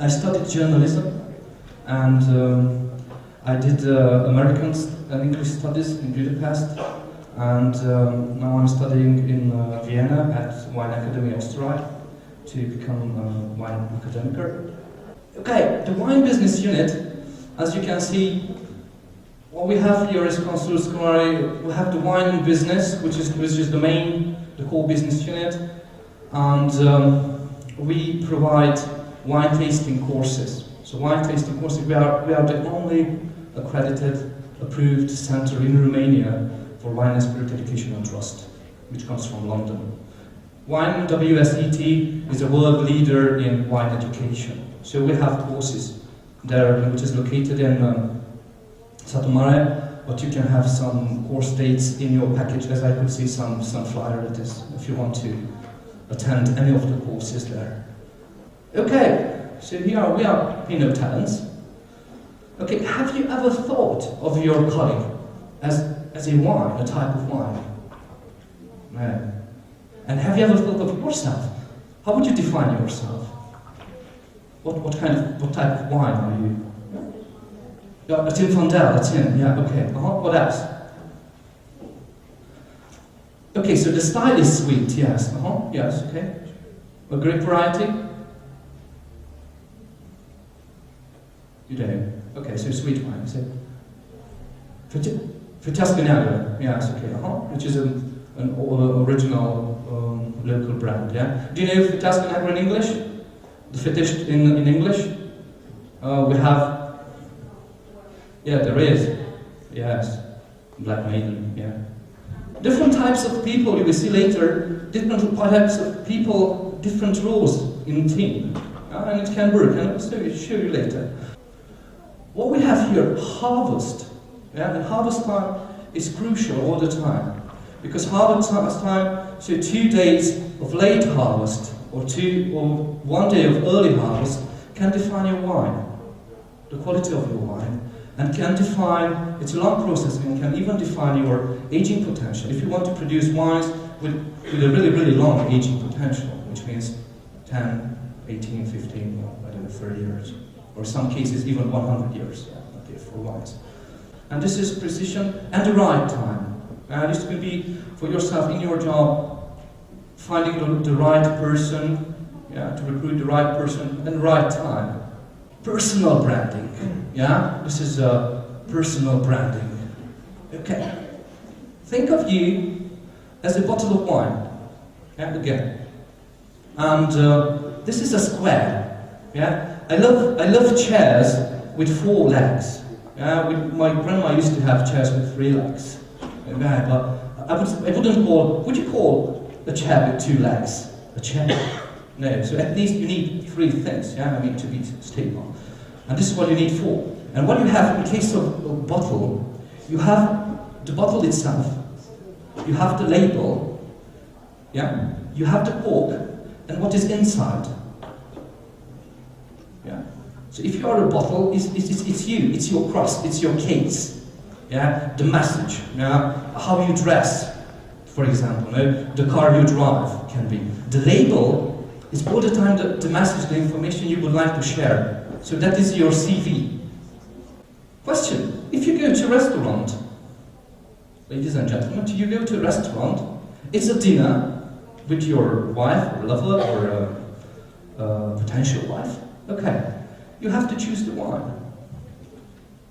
I studied journalism, and I did American and English studies in Budapest, and now I'm studying in Vienna at Wine Academy Österreich to become a wine academic. Okay, the wine business unit, as you can see, what we have here is we have the wine business, which is the core business unit, and we provide wine tasting courses. So wine tasting courses, we are the only accredited, approved center in Romania for wine and spirit education and trust, which comes from London. Wine WSET is a world leader in wine education. So we have courses there, which is located in Satu Mare, but you can have some course dates in your package, as I could see some flyer it is, if you want to attend any of the courses there. Okay, so here we are Pinot Talents. Okay, have you ever thought of your colleague as a wine, a type of wine? No. And have you ever thought of yourself? How would you define yourself? What type of wine are you? Yeah, a Zinfandel, a tin, yeah, okay. What else? Okay, so the style is sweet, yes. Yes, okay. A grape variety? You do? Okay, so sweet wine, is it? Frutiasco, yes, okay, which is an original local brand, yeah? Do you know Frutiasco in English? The fittest in English? We have... Yeah, there is. Yes. Black Maiden, yeah. Different types of people, you will see later, different types of people, different roles in team. And it can work, and I'll show you later. What we have here, harvest. Yeah, and harvest time is crucial all the time. Because harvest time, so 2 days of late harvest, or 1 day of early harvest, can define your wine, the quality of your wine, and can define, it's a long process, and can even define your aging potential. If you want to produce wines with a really, really long aging potential, which means 10, 18, 15, or I don't know, 30 years, or some cases even 100 years, for wines. And this is precision and the right time. This will be for yourself in your job, finding the right person, to recruit the right person and the right time. Personal branding, this is personal branding. Okay, think of you as a bottle of wine, again. And this is a square, I love chairs with 4 legs. My grandma used to have chairs with 3 legs. But I wouldn't call, would you call a chair with 2 legs a chair? No, so at least you need 3 things, to be stable. And this is what you need 4. And what you have in case of a bottle, you have the bottle itself, you have the label, you have the cork, and what is inside. So if you are a bottle, it's you, it's your crust, it's your case, the message, how you dress, for example, the car you drive can be. The label is all the time the message, the information you would like to share. So that is your CV. Question, if you go to a restaurant, ladies and gentlemen, you go to a restaurant, it's a dinner with your wife or lover or potential wife, okay. You have to choose the wine.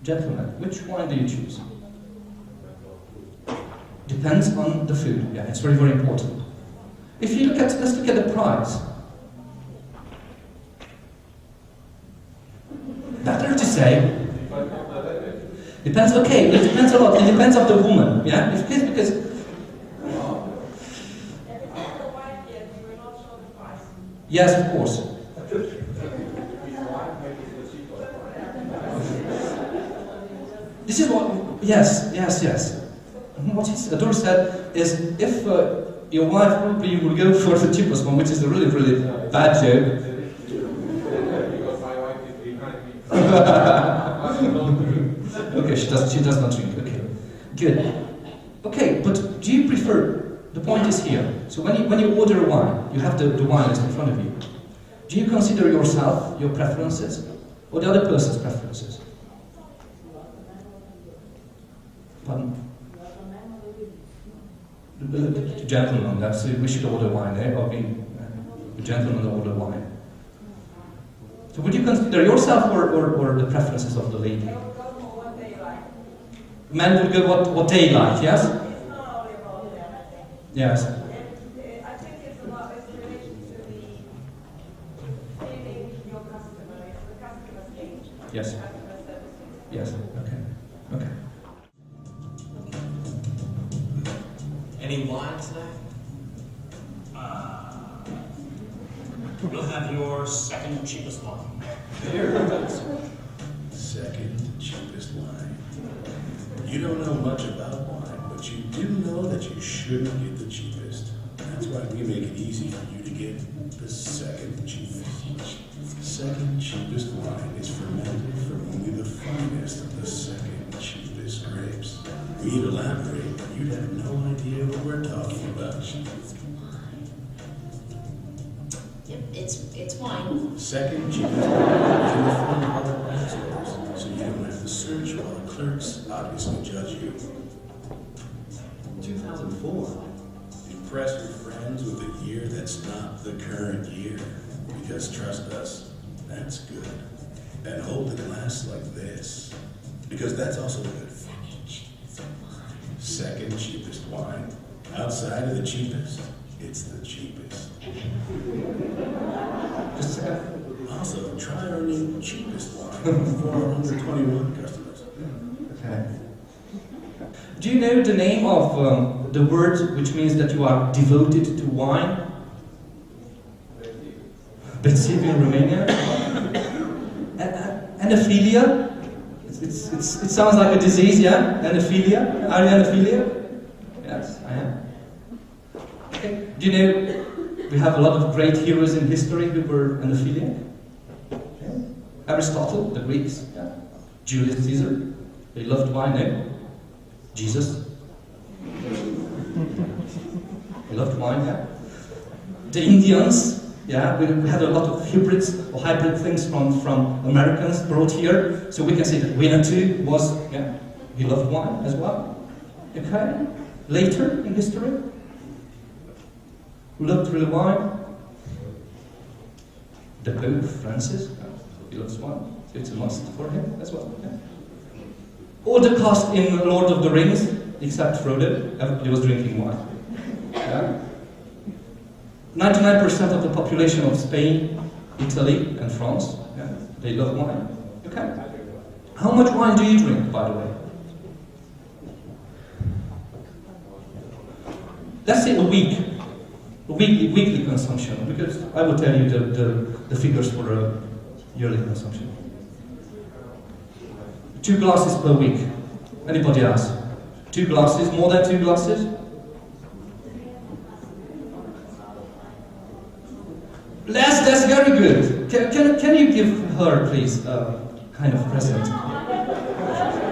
Gentlemen, which wine do you choose? Depends on the food. It's very, very important. If you look at, let's look at the price. Better to say. Depends. Okay, it depends a lot. It depends on the woman. Because. Yes, of course. This is what, yes. What Ador said is, if your wife probably will go for the cheapest one, which is a really, really bad joke. Because my wife is behind me. Okay, she does not drink. Okay, good. Okay, but do you prefer? The point is here. So when you order a wine, you have the wine list in front of you. Do you consider yourself, your preferences, or the other person's preferences? Pardon? The gentleman, that's it. We should order wine, eh? Or the gentleman order wine. So would you consider yourself or the preferences of the lady? Men would go what they like, yes? It's not only about them, I think. Yes. I think it's related to the feeling your customer is, the customer's age. Yes. Customer service. Yes. Okay. Okay. Any wine tonight? You'll have your second cheapest wine. Second cheapest wine. You don't know much about wine, but you do know that you shouldn't get the cheapest. That's why we make it easy for you to get the second cheapest. Second cheapest wine is fermented from only the finest of the second cheapest grapes. We'd elaborate, but you'd have no idea what we're talking about. Yep, it's wine. Second cheapest wine is in the front of other wine stores, so you don't have to search while the clerks obviously judge you. 2004. Impress your friends with a year that's not the current year. Because trust us, that's good. And hold the glass like this. Because that's also good. Second cheapest wine. Outside of the cheapest, it's the cheapest. Just a second. Also, try our new cheapest wine for our under 21 customers. Okay. Do you know the name of the word which means that you are devoted to wine? Betsiv in Romania? Anophilia? It sounds like a disease, yeah? Anophilia? Are you anophilia? Yes, I am. Okay. Do you know we have a lot of great heroes in history who were anaphiliac? Yeah. Aristotle, the Greeks, yeah. Julius Caesar, they loved wine, no? Jesus. They loved wine, yeah. The Indians, yeah, we had a lot of hybrids or hybrid things from Americans brought here, so we can say that Winnetou was, yeah, he loved wine as well. Okay. Later in history, who loved really wine? The Pope Francis, he loves wine, so it's a must for him as well. Yeah. All the cast in Lord of the Rings, except Frodo, everybody was drinking wine. Yeah. 99% of the population of Spain, Italy, and France, yeah, they love wine. Okay. How much wine do you drink, by the way? Let's say a week. Weekly consumption, because I will tell you the figures for a yearly consumption. 2 glasses per week. Anybody else? 2 glasses, more than 2 glasses? That's very good. Can you give her, please, a kind of present?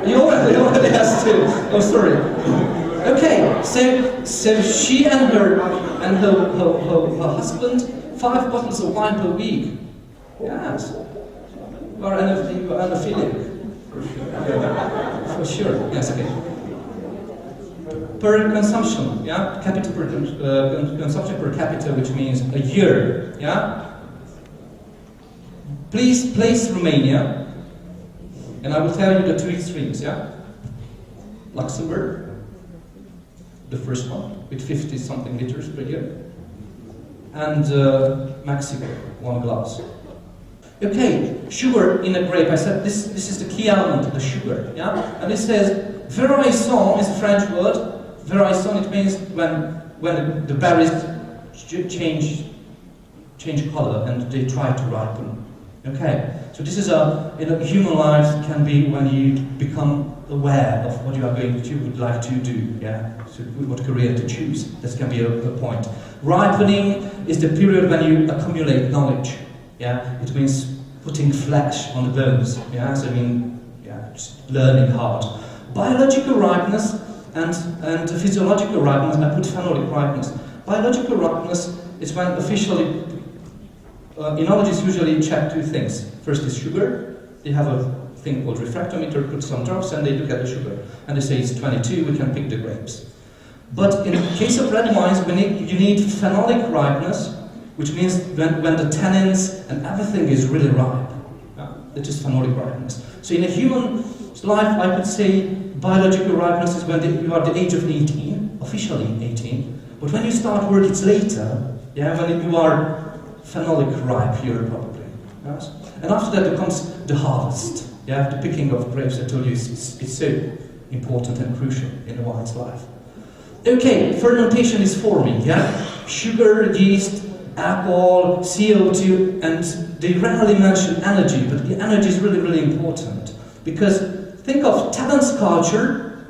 You already has to. Oh, sorry. Okay, so she and her husband, 5 bottles of wine per week. Yes. You are anaphiliac. For sure. Yes, okay. Per consumption, yeah? Capita per consumption per capita, which means a year, yeah? Please place Romania, and I will tell you the 2 extremes, yeah? Luxembourg, the first one, with 50-something liters per year. And Mexico, 1 glass. Okay, sugar in a grape. I said this is the key element, the sugar. Yeah, and it says veraison is a French word. Veraison, it means when the berries change color and they try to ripen. Okay, so this is in a human life can be when you become aware of what you would like to do. Yeah, so what career to choose. This can be a point. Ripening is the period when you accumulate knowledge. Yeah, it means putting flesh on the bones. Yeah, so I mean, yeah, just learning hard. Biological ripeness and physiological ripeness. I put phenolic ripeness. Biological ripeness is when officially enologists usually check two things. First is sugar. They have a thing called refractometer, put some drops, and they look at the sugar. And they say it's 22, we can pick the grapes. But in the case of red wines, you need phenolic ripeness, which means when the tannins and everything is really ripe. That is phenolic ripeness. So in a human life, I could say biological ripeness is when you are the age of 18, officially 18. But when you start work, it's later. Yeah, when you are phenolic ripe here, probably. Yes? And after that comes the harvest. Yeah, the picking of grapes. I told you it's so important and crucial in a wine's life. Okay, fermentation is forming. Yeah, sugar, yeast, alcohol, CO2, and they rarely mention energy, but the energy is really, really important. Because think of talents culture,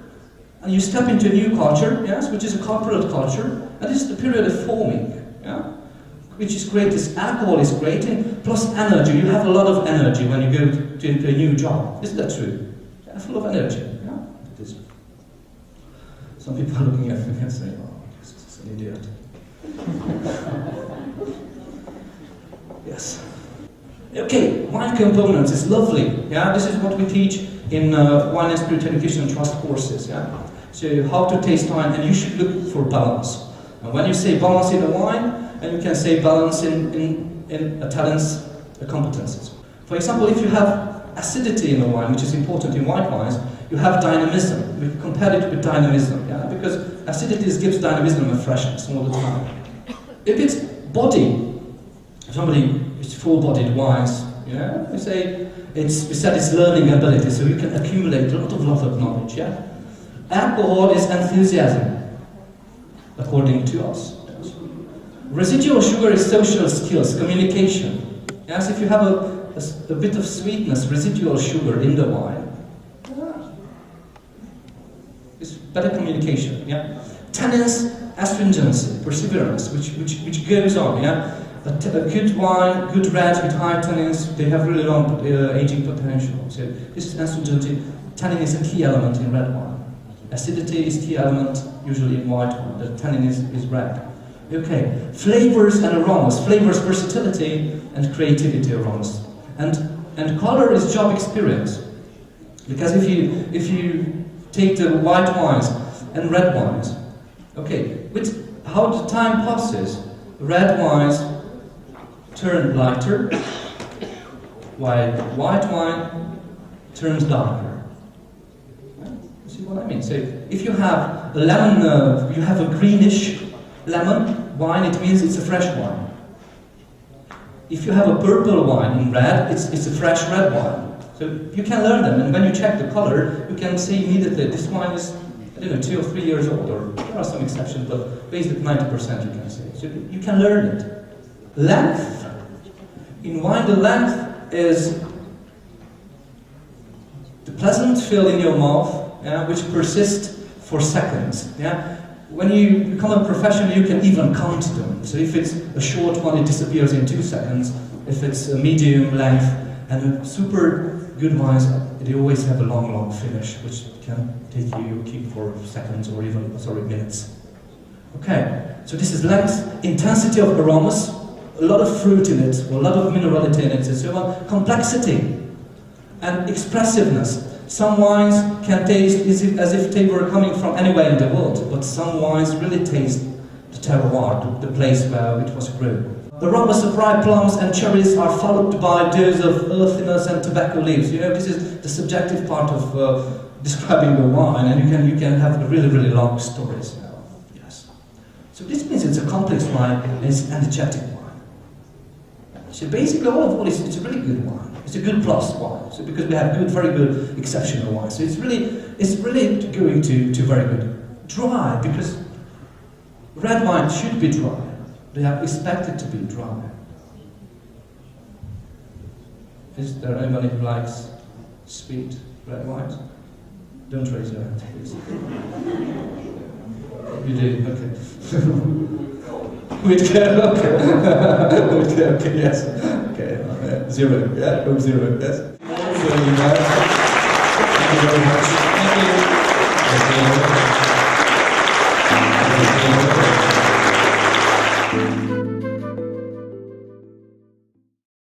and you step into a new culture, yes, which is a corporate culture, and this is the period of forming, yeah, which is great. This alcohol is great, and plus energy. You have a lot of energy when you go to a new job. Isn't that true? Yeah, full of energy. Yeah, it is. Some people are looking at me and saying, "Oh, this is an idiot." Yes. Okay, wine components is lovely. Yeah, this is what we teach in wine and spirit education and trust courses. Yeah, so how to taste wine, and you should look for balance. And when you say balance in a wine, and you can say balance in a talents, competences. For example, if you have acidity in a wine, which is important in white wines, you have dynamism. We compare it with dynamism, yeah, because acidity gives dynamism and freshness all the time. If it's body, somebody is full-bodied wines, yeah, we said it's learning ability, so you can accumulate a lot of knowledge, yeah. Alcohol is enthusiasm, according to us. Residual sugar is social skills, communication. Yes, if you have a bit of sweetness, residual sugar in the wine, it's better communication, yeah. Tannins, astringency, perseverance, which goes on, yeah. A good wine, good red with high tannins, they have really long aging potential. So this is astringency. Tannin is a key element in red wine. Acidity is key element usually in white wine. The tannin is red. Okay, flavors and aromas. Flavors, versatility and creativity aromas. And color is job experience. Because if you take the white wines and red wines, okay, with how the time passes, red wines turn lighter, while white wine turns darker. You see what I mean? So if you have a lemon, you have a greenish lemon wine, it means it's a fresh wine. If you have a purple wine in red, it's a fresh red wine. So you can learn them, and when you check the color, you can say immediately, this wine is, I don't know, 2 or 3 years old, or there are some exceptions, but basically 90% you can say. So you can learn it. Length. In wine, the length is the pleasant feel in your mouth, yeah, which persists for seconds. Yeah? When you become a professional, you can even count them. So if it's a short one, it disappears in 2 seconds. If it's a medium length, and a super good wines, they always have a long finish, which can keep for seconds or even, minutes. Okay, so this is length, intensity of aromas, a lot of fruit in it, or a lot of minerality in it, and so on. Complexity and expressiveness. Some wines can taste as if they were coming from anywhere in the world, but some wines really taste the terroir, the place where it was grown. Aromas of ripe plums and cherries are followed by those of earthiness and tobacco leaves. You know, this is the subjective part of describing the wine, and you can have really long stories. Yes. So this means it's a complex wine and it's an energetic wine. So basically, all of all, it's a really good wine. It's a good plus wine. So because we have very good, exceptional wine. So it's really going to very good. Dry, because red wine should be dry. They are expected to be dry. Is there anybody who likes sweet red wines? Don't raise your hand, please. You do? Okay. With care, okay. With care, okay, yes. Okay, 0, yeah, hope 0, yes. Thank you very much. Thank you.